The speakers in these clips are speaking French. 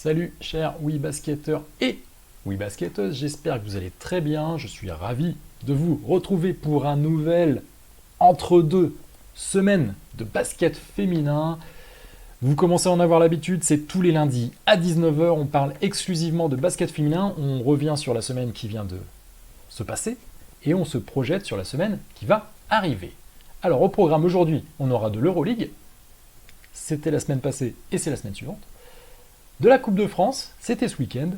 Salut chers WeBasketteurs et WeBasketteuses, j'espère que vous allez très bien. Je suis ravi de vous retrouver pour un nouvel entre-deux semaines de basket féminin. Vous commencez à en avoir l'habitude, c'est tous les lundis à 19 heures. On parle exclusivement de basket féminin. On revient sur la semaine qui vient de se passer et on se projette sur la semaine qui va arriver. Alors au programme aujourd'hui, on aura de l'Euroleague. C'était la semaine passée et c'est la semaine suivante. De la Coupe de France, c'était ce week-end.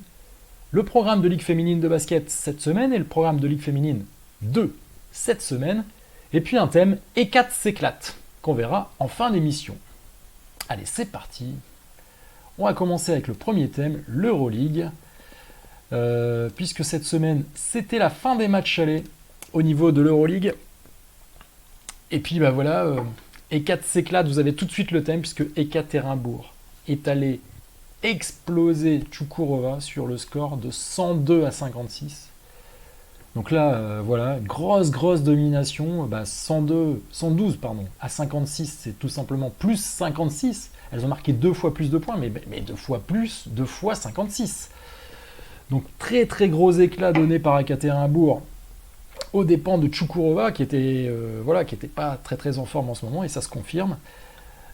Le programme de Ligue féminine de basket cette semaine et le programme de Ligue féminine de cette semaine. Et puis un thème E4 s'éclate qu'on verra en fin d'émission. Allez, c'est parti. On va commencer avec le premier thème, l'Euroleague. Puisque cette semaine, c'était la fin des matchs allés au niveau de l'Euroleague. Et puis bah voilà, E4 s'éclate, vous avez tout de suite le thème, puisque Ekaterinbourg est allé exploser Čukurova sur le score de 102 à 56. Donc là, voilà, grosse domination, 112 à 56, c'est tout simplement plus 56. Elles ont marqué 2 fois plus de points, mais 2 fois plus, 2 fois 56. Donc très gros éclat donné par Ekaterinbourg aux dépens de Čukurova, qui était pas très en forme en ce moment, et ça se confirme.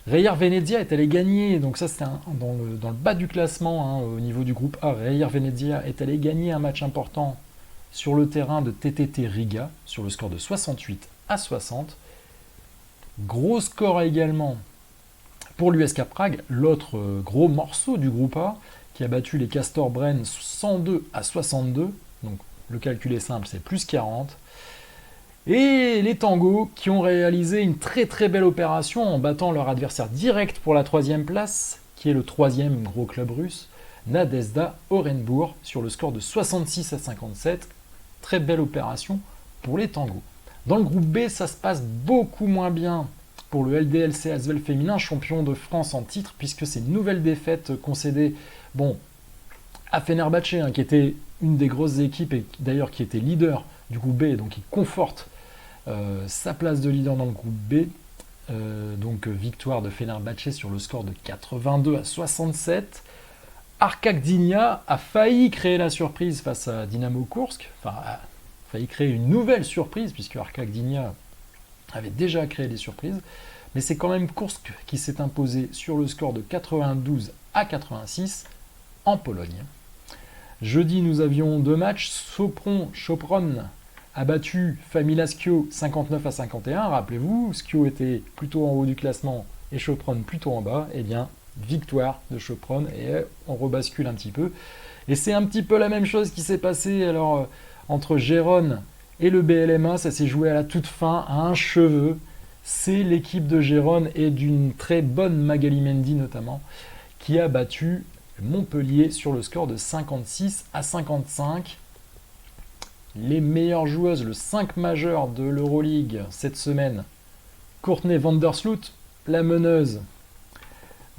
Reyer Venezia est allé gagner, donc ça c'était dans le bas du classement, au niveau du groupe A. Reyer Venezia est allé gagner un match important sur le terrain de TTT Riga, sur le score de 68 à 60. Gros score également pour l'USK Prague, l'autre gros morceau du groupe A, qui a battu les Castor Brenne 102 à 62. Donc le calcul est simple, c'est plus 40. Et les Tangos qui ont réalisé une très belle opération en battant leur adversaire direct pour la 3e place, qui est le 3e gros club russe, Nadezhda Orenbourg, sur le score de 66 à 57. Très belle opération pour les Tangos. Dans le groupe B, ça se passe beaucoup moins bien pour le LDLC Asvel féminin, champion de France en titre, puisque c'est une nouvelle défaite concédée à Fenerbahçe, qui était une des grosses équipes et d'ailleurs qui était leader du groupe B, donc qui conforte sa place de leader dans le groupe B. Donc victoire de Fenerbahçe sur le score de 82 à 67. Arka Gdynia a failli créer la surprise face à Dynamo Koursk, a failli créer une nouvelle surprise, puisque Arka Gdynia avait déjà créé des surprises, mais c'est quand même Koursk qui s'est imposé sur le score de 92 à 86 en Pologne. Jeudi, nous avions 2 matchs. Sopron a battu Famila Skio 59 à 51. Rappelez-vous, Skio était plutôt en haut du classement et Sopron plutôt en bas. Eh bien, victoire de Sopron et on rebascule un petit peu. Et c'est un petit peu la même chose qui s'est passé alors entre Gérone et le BLMA. Ça s'est joué à la toute fin, à un cheveu. C'est l'équipe de Gérone et d'une très bonne Magali Mendy notamment qui a battu Montpellier sur le score de 56 à 55. Les meilleures joueuses, le 5 majeur de l'Euroleague cette semaine, Courtney Vandersloot, la meneuse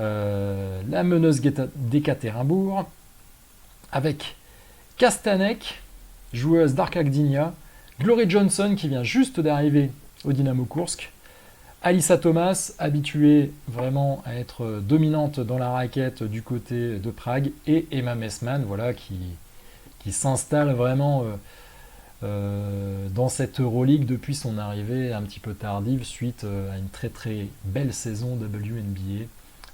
d'Ekaterinbourg, avec Kastanek, joueuse d'Arka Gdynia, Glory Johnson qui vient juste d'arriver au Dynamo Koursk, Alyssa Thomas, habituée vraiment à être dominante dans la raquette du côté de Prague, et Emma Messman, qui s'installe vraiment dans cette Euroleague depuis son arrivée un petit peu tardive suite à une très belle saison WNBA.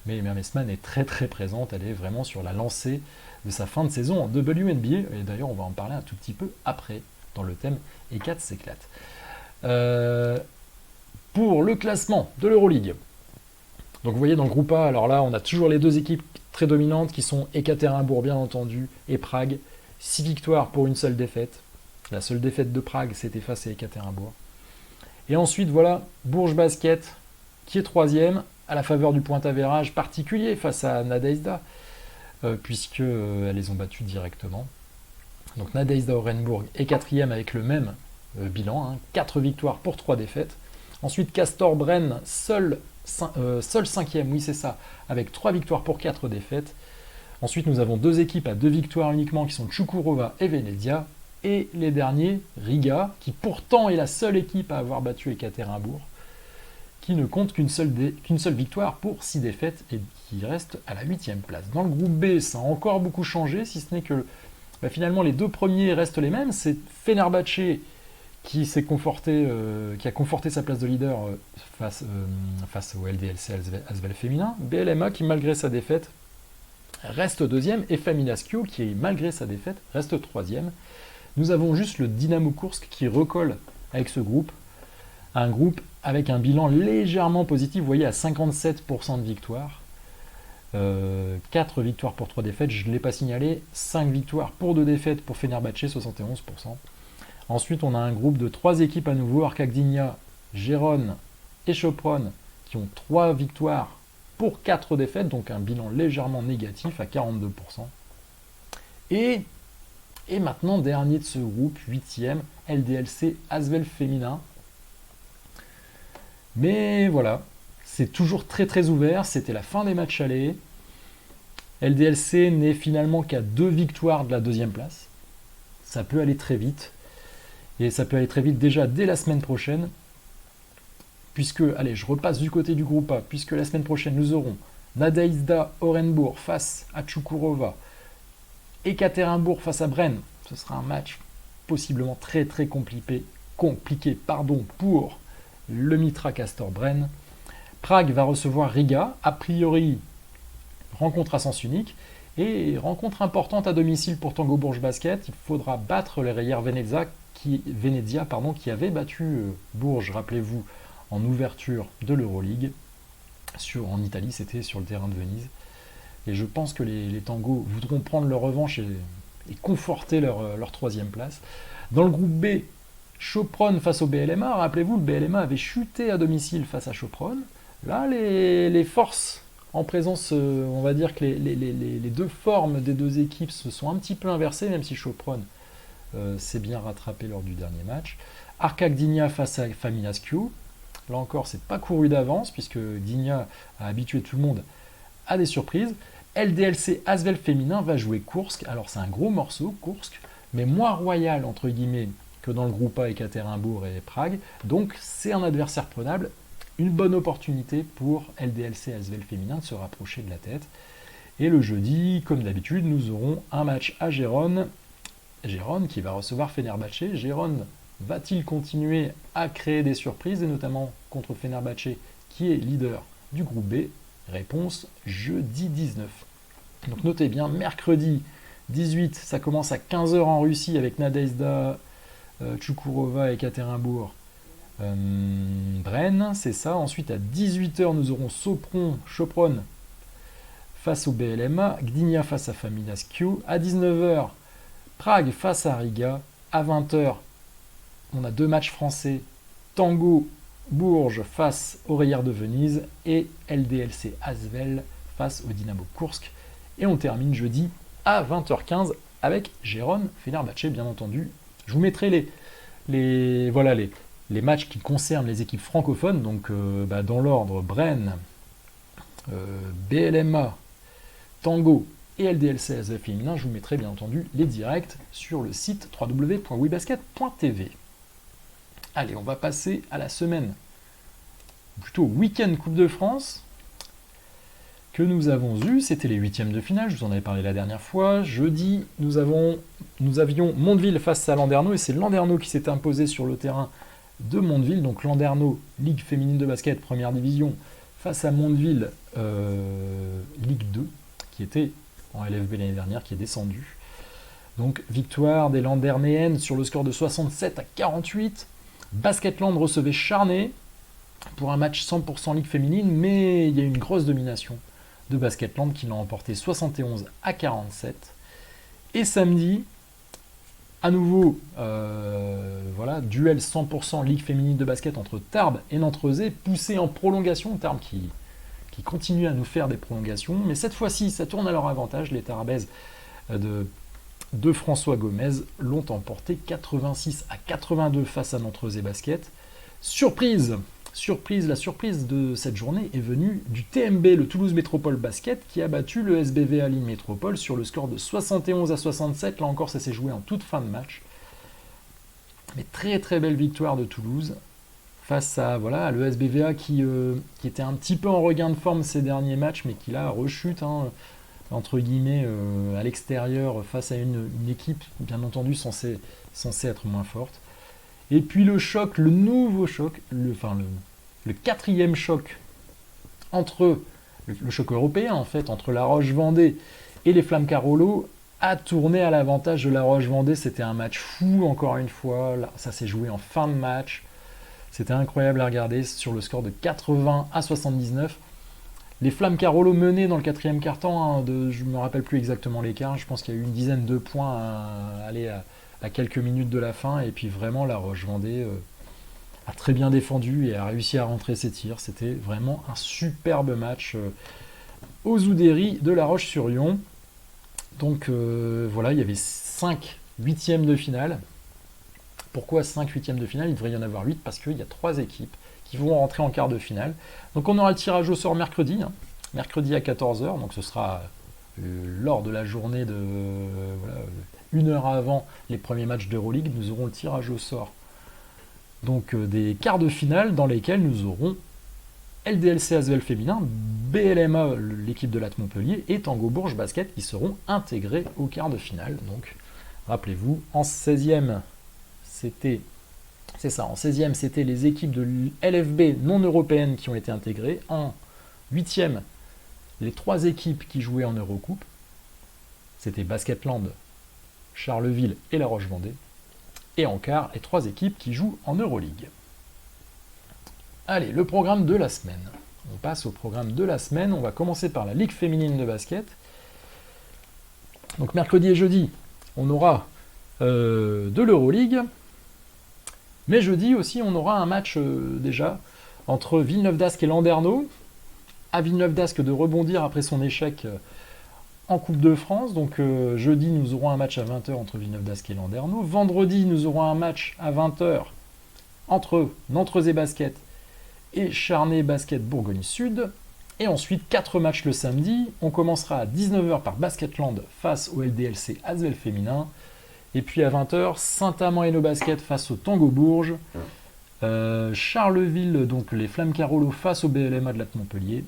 Mais Emma Messman est très présente, elle est vraiment sur la lancée de sa fin de saison en WNBA, et d'ailleurs on va en parler un tout petit peu après dans le thème E4 s'éclate. Pour le classement de l'Euroleague. Donc vous voyez dans le groupe A, alors là on a toujours les 2 équipes très dominantes qui sont Ekaterinbourg bien entendu et Prague. 6 victoires pour une seule défaite. La seule défaite de Prague c'était face à Ekaterinbourg. Et ensuite voilà Bourges Basket qui est 3e à la faveur du point avérage particulier face à Nadezhda puisque elles les ont battues directement. Donc Nadezhda Orenbourg est 4e avec le même bilan, 4 victoires pour 3 défaites. Ensuite, Castor Brenne, seul 5e, oui c'est ça, avec 3 victoires pour 4 défaites. Ensuite, nous avons 2 équipes à 2 victoires uniquement, qui sont Čukurova et Venezia. Et les derniers, Riga, qui pourtant est la seule équipe à avoir battu Ekaterinbourg, qui ne compte qu'une seule victoire pour 6 défaites et qui reste à la 8e place. Dans le groupe B, ça a encore beaucoup changé, si ce n'est que finalement les deux premiers restent les mêmes. C'est Fenerbahçe qui a conforté sa place de leader face au LDLC Asvel féminin. BLMA qui, malgré sa défaite, reste deuxième, et Faminaskio qui, malgré sa défaite, reste troisième. Nous avons juste le Dynamo Koursk qui recolle avec ce groupe, un groupe avec un bilan légèrement positif, vous voyez, à 57% de victoires, 4 victoires pour 3 défaites, je ne l'ai pas signalé, 5 victoires pour 2 défaites pour Fenerbahçe, 71%. Ensuite, on a un groupe de 3 équipes à nouveau, Arka Gdynia, Gérone et Sopron, qui ont 3 victoires pour 4 défaites, donc un bilan légèrement négatif à 42%. Et maintenant, dernier de ce groupe, 8e, LDLC Asvel féminin. Mais voilà, c'est toujours très très ouvert, c'était la fin des matchs allés. LDLC n'est finalement qu'à 2 victoires de la 2e place. Ça peut aller très vite. Et ça peut aller très vite déjà dès la semaine prochaine. Puisque, allez, je repasse du côté du groupe A, puisque la semaine prochaine nous aurons Nadezhda Orenbourg face à Tchoukourova, Ekaterinbourg face à Bren. Ce sera un match possiblement très très compliqué pour le Mitra Castor Bren. Prague va recevoir Riga, a priori rencontre à sens unique, et rencontre importante à domicile pour Tango Bourges Basket. Il faudra battre les Reyer Venezia qui avait battu Bourges, rappelez-vous, en ouverture de l'Euroleague. En Italie, c'était sur le terrain de Venise. Et je pense que les Tangos voudront prendre leur revanche et conforter leur 3e place. Dans le groupe B, Sopron face au BLMA. Rappelez-vous, le BLMA avait chuté à domicile face à Sopron. Là, les forces en présence, on va dire que les deux formes des deux équipes se sont un petit peu inversées, même si Sopron s'est bien rattrapé lors du dernier match. Arka Gdynia face à Faminaskio. Là encore, c'est pas couru d'avance, puisque Gdynia a habitué tout le monde à des surprises. LDLC Asvel féminin va jouer Koursk. Alors c'est un gros morceau, Koursk, mais moins royal, entre guillemets, que dans le groupe A Ekaterinbourg et Prague. Donc c'est un adversaire prenable. Une bonne opportunité pour LDLC Asvel féminin de se rapprocher de la tête. Et le jeudi, comme d'habitude, nous aurons un match à Gérone. Gérone qui va recevoir Fenerbahçe. Gérone va-t-il continuer à créer des surprises, et notamment contre Fenerbahçe, qui est leader du groupe B? Réponse jeudi 19. Donc notez bien, mercredi 18, ça commence à 15h en Russie avec Nadezhda, Tchoukourova et Ekaterinbourg. Bren, c'est ça. Ensuite à 18h, nous aurons Sopron face au BLMA, Gdynia face à Faminaskio. À 19h, Prague face à Riga. À 20h, on a 2 matchs français, Tango Bourges face au Reyer de Venise et LDLC Asvel face au Dynamo Koursk. Et on termine jeudi à 20h15 avec Gérone Fenerbahçe, bien entendu. Je vous mettrai les matchs qui concernent les équipes francophones, donc dans l'ordre Bren, BLMA, Tango et LDLC Asvel féminin. Je vous mettrai bien entendu les directs sur le site www.webasket.tv. Allez, on va passer à la semaine, plutôt week-end Coupe de France, que nous avons eu. C'était les 8e de finale, je vous en avais parlé la dernière fois. Jeudi, nous avions Mondeville face à Landerneau, et c'est Landerneau qui s'est imposé sur le terrain de Mondeville. Donc Landerneau, Ligue féminine de basket, première division, face à Mondeville, Ligue 2, qui était en LFB l'année dernière, qui est descendu. Donc victoire des Landernéennes sur le score de 67-48. Basketland recevait Charnay pour un match 100% Ligue féminine, mais il y a eu une grosse domination de Basketland qui l'a emporté 71-47. Et samedi, à nouveau, duel 100% Ligue féminine de basket entre Tarbes et Nantes-Rezé, poussé en prolongation, Tarbes qui continue à nous faire des prolongations, mais cette fois-ci, ça tourne à leur avantage. Les Tarbaises de François Gomez l'ont emporté 86-82 face à Nantes-Rezé Basket. Surprise, la surprise de cette journée est venue du TMB, le Toulouse Métropole Basket, qui a battu le SBV Aline Métropole sur le score de 71-67. Là encore, ça s'est joué en toute fin de match. Mais très très belle victoire de Toulouse face à voilà l'ESBVA qui était un petit peu en regain de forme ces derniers matchs, mais qui là rechute, hein, entre guillemets, à l'extérieur face à une équipe bien entendu censée être moins forte. Et puis le choc, le nouveau choc, le quatrième choc entre le choc européen en fait, entre La Roche-Vendée et les Flammes Carolo, a tourné à l'avantage de La Roche-Vendée. C'était un match fou encore une fois, là, ça s'est joué en fin de match. C'était incroyable à regarder sur le score de 80 à 79. Les Flammes Carolo menaient dans le quatrième quart-temps, hein, je ne me rappelle plus exactement l'écart, je pense qu'il y a eu une dizaine de points à aller à quelques minutes de la fin, et puis vraiment La Roche-Vendée a très bien défendu et a réussi à rentrer ses tirs. C'était vraiment un superbe match aux Oudéry de La Roche-sur-Yon. Donc voilà, il y avait 5 huitièmes de finale. Pourquoi 5 huitièmes de finale? Il devrait y en avoir 8 parce qu'il y a 3 équipes qui vont rentrer en quart de finale. Donc on aura le tirage au sort mercredi, hein, mercredi à 14h, donc ce sera lors de la journée de une heure avant les premiers matchs d'Euroleague, nous aurons le tirage au sort donc des quarts de finale dans lesquels nous aurons LDLC Asvel féminin, BLMA l'équipe de Latte Montpellier et Tango Bourges Basket qui seront intégrés au quart de finale. Donc rappelez-vous, en 16e c'était les équipes de LFB non européennes qui ont été intégrées. En 8e, les 3 équipes qui jouaient en Eurocoupe, c'était Basketland, Charleville et La Roche-Vendée. Et en quart, les 3 équipes qui jouent en Euroleague. Allez, le programme de la semaine. On passe au programme de la semaine. On va commencer par la Ligue féminine de basket. Donc mercredi et jeudi, on aura de l'Euroleague. Mais jeudi aussi, on aura un match déjà entre Villeneuve-d'Ascq et Landerneau. À Villeneuve-d'Ascq de rebondir après son échec en Coupe de France. Donc jeudi, nous aurons un match à 20h entre Villeneuve-d'Ascq et Landerneau. Vendredi, nous aurons un match à 20h entre Nantes-Rezé Basket et Charnay Basket Bourgogne-Sud. Et ensuite, 4 matchs le samedi. On commencera à 19h par Basketland face au LDLC Asvel féminin. Et puis à 20h, Saint-Amand-Hainaut Basket face au Tango Bourges. Charleville, donc les Flammes Carolo face au BLMA de Latte Montpellier.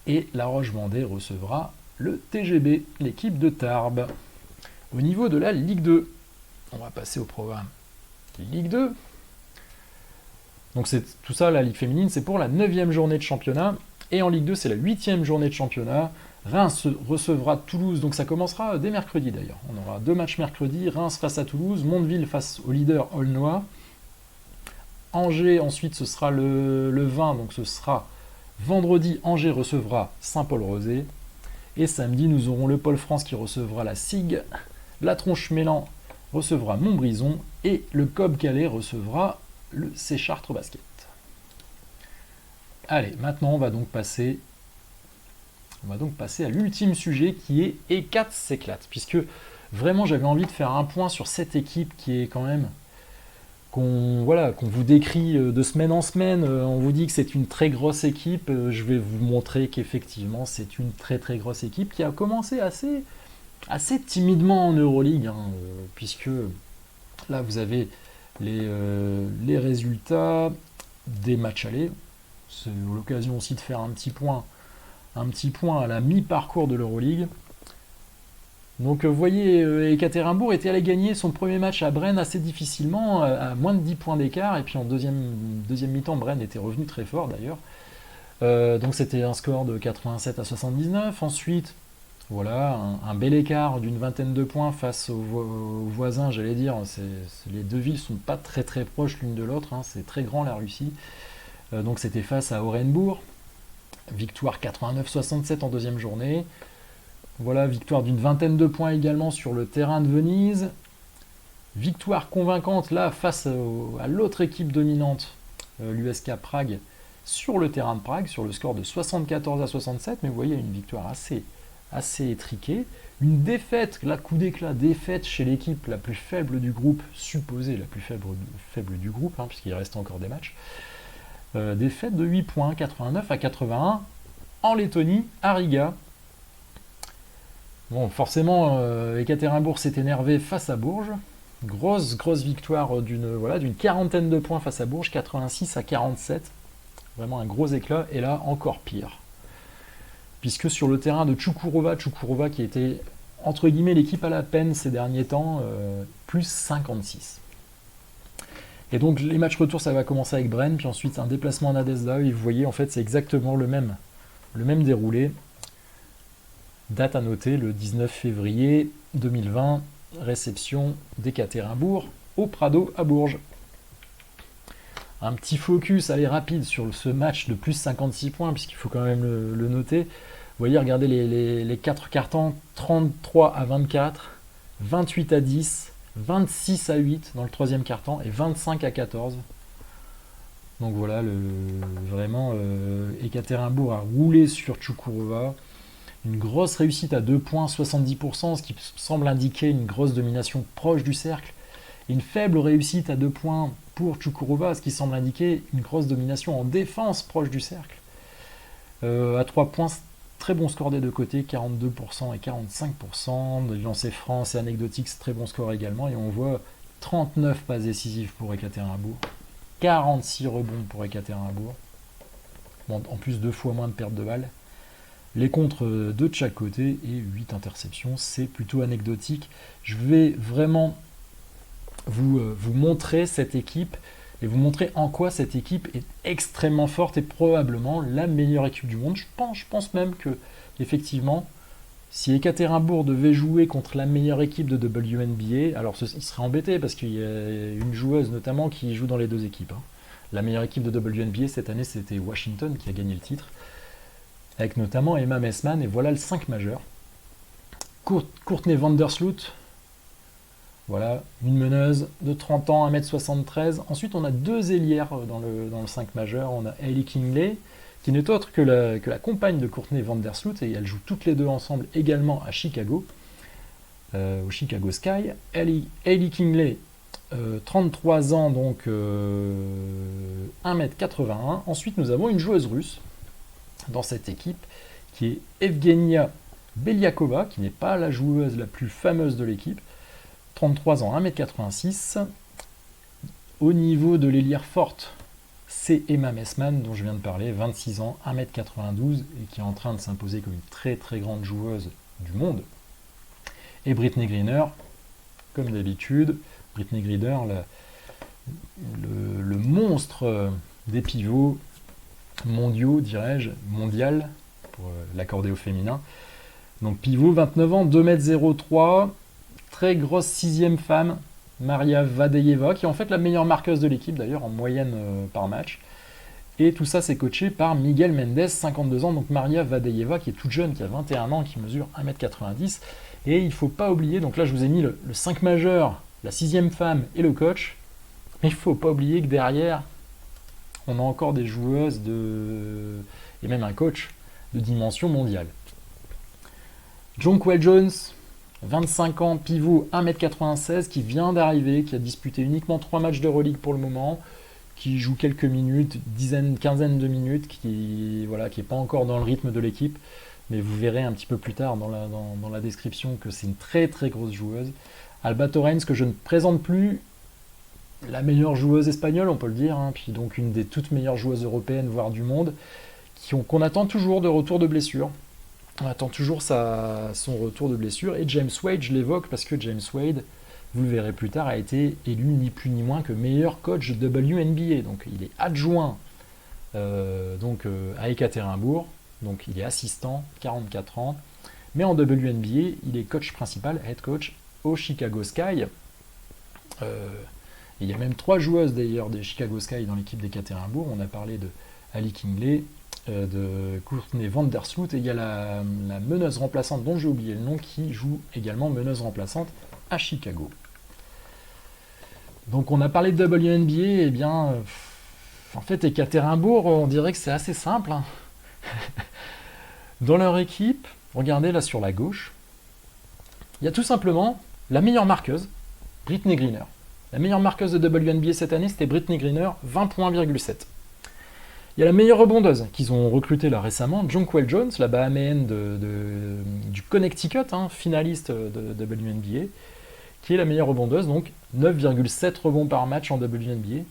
Et La Roche-Vendée recevra le TGB, l'équipe de Tarbes. Au niveau de la Ligue 2, on va passer au programme Ligue 2. Donc c'est tout ça, la Ligue féminine, c'est pour la 9e journée de championnat. Et en Ligue 2, c'est la 8e journée de championnat. Reims recevra Toulouse, donc ça commencera dès mercredi d'ailleurs. On aura 2 matchs mercredi, Reims face à Toulouse, Mondeville face au leader Aulnois. Angers, ensuite, ce sera le 20, donc ce sera vendredi, Angers recevra Saint-Paul-Rosé. Et samedi, nous aurons le Pôle France qui recevra la SIG, la Tronche-Mélan recevra Montbrison et le COB Calais recevra le C Chartres Basket. Allez, maintenant on va donc passer à l'ultime sujet qui est E4 s'éclate, puisque vraiment j'avais envie de faire un point sur cette équipe qui est quand même qu'on vous décrit de semaine en semaine. On vous dit que c'est une très grosse équipe. Je vais vous montrer qu'effectivement c'est une très très grosse équipe qui a commencé assez timidement en Euroleague, hein, puisque là vous avez les résultats des matchs allés. C'est l'occasion aussi de faire un petit point à la mi-parcours de l'Euroleague. Donc vous voyez, Ekaterinbourg était allé gagner son premier match à Brennes assez difficilement, à moins de 10 points d'écart, et puis en deuxième mi-temps, Brennes était revenu très fort d'ailleurs. Donc c'était un score de 87 à 79. Ensuite, voilà, un bel écart d'une vingtaine de points face aux voisins, j'allais dire. Les deux villes sont pas très très proches l'une de l'autre, hein, c'est très grand la Russie. Donc c'était face à Orenbourg. Victoire 89-67 en deuxième journée. Voilà, victoire d'une vingtaine de points également sur le terrain de Venise. Victoire convaincante là face à l'autre équipe dominante, l'USK Prague, sur le terrain de Prague, sur le score de 74 à 67. Mais vous voyez, une victoire assez étriquée. Une défaite, la coup d'éclat, défaite chez l'équipe la plus faible du groupe, supposée la plus faible du groupe, hein, puisqu'il reste encore des matchs. Défaite de 8 points, 89 à 81 en Lettonie, à Riga. Bon, forcément, Ekaterinbourg s'est énervé face à Bourges. Grosse victoire d'une quarantaine de points face à Bourges, 86-47. Vraiment un gros éclat. Et là, encore pire. Puisque sur le terrain de Čukurova qui était, entre guillemets, l'équipe à la peine ces derniers temps, plus 56. Et donc les matchs retour, ça va commencer avec Brennes, puis ensuite un déplacement en Nadezhda, et vous voyez, en fait, c'est exactement le même déroulé. Date à noter, le 19 février 2020, réception d'Ekaterinbourg au Prado à Bourges. Un petit focus, allez, rapide sur ce match de plus 56 points, puisqu'il faut quand même le noter. Vous voyez, regardez les 4 cartons, 33-24, 28-10, 26-8 dans le troisième carton et 25-14. Donc voilà, vraiment, Ekaterinbourg a roulé sur Čukurova. Une grosse réussite à 2 points, 70%, ce qui semble indiquer une grosse domination proche du cercle. Et une faible réussite à 2 points pour Čukurova, ce qui semble indiquer une grosse domination en défense proche du cercle. À 3 points, très bon score des deux côtés, 42% et 45%. De lancer franc, c'est anecdotique, c'est très bon score également. Et on voit 39 passes décisives pour Ekaterinbourg, 46 rebonds pour Ekaterinbourg. Bon, en plus 2 fois moins de pertes de balles. Les contres de chaque côté et 8 interceptions, c'est plutôt anecdotique. Je vais vraiment vous montrer cette équipe et vous montrer en quoi cette équipe est extrêmement forte et probablement la meilleure équipe du monde. Je pense même que, effectivement, si Ekaterinbourg devait jouer contre la meilleure équipe de WNBA, alors il serait embêté parce qu'il y a une joueuse notamment qui joue dans les deux équipes. La meilleure équipe de WNBA cette année, c'était Washington qui a gagné le titre, avec notamment Emma Messman, et voilà le 5 majeur. Courtney Vandersloot, voilà, une meneuse de 30 ans, 1m73. Ensuite, on a 2 ailières dans le 5 majeur. On a Hailey Kingley, qui n'est autre que la compagne de Courtney Vandersloot, et elles jouent toutes les deux ensemble également à Chicago, au Chicago Sky. Hailey Kingley, 33 ans, donc 1m81. Ensuite, nous avons une joueuse russe dans cette équipe, qui est Evgenia Beliakova, qui n'est pas la joueuse la plus fameuse de l'équipe, 33 ans, 1m86. Au niveau de l'ailière forte, c'est Emma Messman, dont je viens de parler, 26 ans, 1m92, et qui est en train de s'imposer comme une très très grande joueuse du monde. Et Brittney Griner, comme d'habitude, Brittney Griner, le monstre des pivots mondiaux, dirais-je, mondial, pour l'accorder au féminin. Donc pivot, 29 ans, 2m03, très grosse 6e femme, Maria Vadeyeva, qui est en fait la meilleure marqueuse de l'équipe d'ailleurs, en moyenne par match. Et tout ça, c'est coaché par Miguel Mendes, 52 ans, donc Maria Vadeyeva, qui est toute jeune, qui a 21 ans, qui mesure 1m90. Et il ne faut pas oublier, donc là je vous ai mis le 5 majeur, la 6e femme et le coach, mais il ne faut pas oublier que derrière, on a encore des joueuses et même un coach de dimension mondiale. Jonquel Jones, 25 ans, pivot, 1m96, qui vient d'arriver, qui a disputé uniquement 3 matchs d'Euroleague pour le moment, qui joue quelques minutes, quinzaine de minutes, qui est pas encore dans le rythme de l'équipe, mais vous verrez un petit peu plus tard dans la description que c'est une très très grosse joueuse. Alba Torrens, que je ne présente plus, la meilleure joueuse espagnole, on peut le dire, puis donc une des toutes meilleures joueuses européennes, voire du monde, qu'on attend toujours de retour de blessure. On attend toujours son retour de blessure. Et James Wade, je l'évoque parce que James Wade, vous le verrez plus tard, a été élu ni plus ni moins que meilleur coach de WNBA. Donc il est adjoint à Ekaterinbourg, donc il est assistant, 44 ans. Mais en WNBA, il est coach principal, head coach au Chicago Sky. Il y a même 3 joueuses d'ailleurs des Chicago Sky dans l'équipe d'Ekaterinbourg. On a parlé de Hailey Kingley, de Courtney Vandersloot, et il y a la meneuse remplaçante dont j'ai oublié le nom, qui joue également meneuse remplaçante à Chicago. Donc on a parlé de WNBA, et bien en fait Ekaterinbourg, on dirait que c'est assez simple. Dans leur équipe, regardez là sur la gauche, il y a tout simplement la meilleure marqueuse, Brittney Griner. La meilleure marqueuse de WNBA cette année, c'était Brittney Griner, 20 points, 7. Il y a la meilleure rebondeuse qu'ils ont recrutée là récemment, Jonquel Jones, la Bahaméenne du Connecticut, finaliste de WNBA, qui est la meilleure rebondeuse, donc 9,7 rebonds par match en WNBA.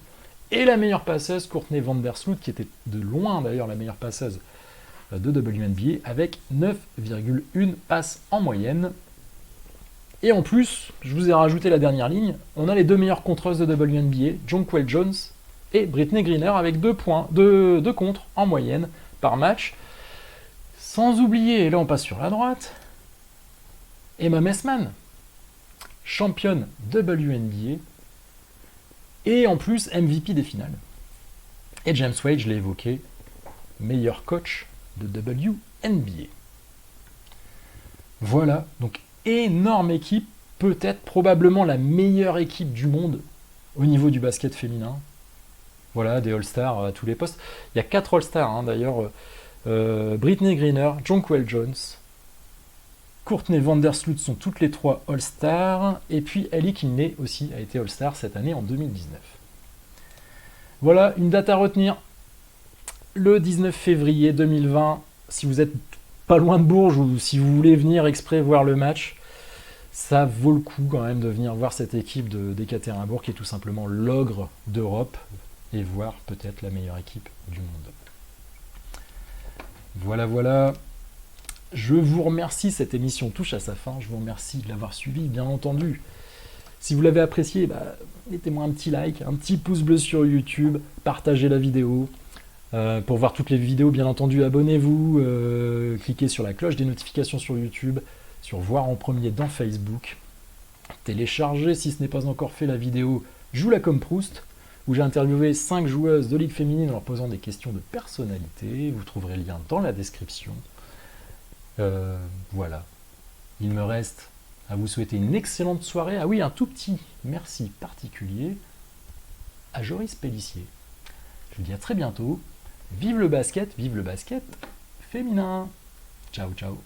Et la meilleure passeuse, Courtney Vandersloot, qui était de loin d'ailleurs la meilleure passeuse de WNBA, avec 9,1 passes en moyenne. Et en plus, je vous ai rajouté la dernière ligne, on a les 2 meilleures contreuses de WNBA, Jonquel Jones et Brittney Griner, avec 2 contres en moyenne par match. Sans oublier, et là on passe sur la droite, Emma Messman, championne WNBA, et en plus MVP des finales. Et James Wade, je l'ai évoqué, meilleur coach de WNBA. Voilà, donc énorme équipe, peut-être probablement la meilleure équipe du monde au niveau du basket féminin. Voilà, des All-Stars à tous les postes. Il y a 4 All-Stars d'ailleurs. Brittney Griner, Jonquel Jones, Courtney Vandersloot sont toutes les 3 All-Stars, et puis Ellie Kinley aussi a été All-Star cette année en 2019. Voilà, une date à retenir, le 19 février 2020, si vous êtes pas loin de Bourges ou si vous voulez venir exprès voir le match, ça vaut le coup quand même de venir voir cette équipe d'Ekaterinbourg qui est tout simplement l'ogre d'Europe, et voir peut-être la meilleure équipe du monde. Voilà. Je vous remercie, cette émission touche à sa fin. Je vous remercie de l'avoir suivi, bien entendu. Si vous l'avez apprécié, mettez-moi un petit like, un petit pouce bleu sur YouTube, partagez la vidéo. Pour voir toutes les vidéos, bien entendu, abonnez-vous, cliquez sur la cloche des notifications sur YouTube, sur Voir en premier dans Facebook. Téléchargez, si ce n'est pas encore fait, la vidéo Joue-la comme Proust, où j'ai interviewé 5 joueuses de Ligue féminine en leur posant des questions de personnalité. Vous trouverez le lien dans la description. Voilà. Il me reste à vous souhaiter une excellente soirée. Ah oui, un tout petit merci particulier à Joris Pellissier. Je vous dis à très bientôt. Vive le basket féminin. Ciao, ciao.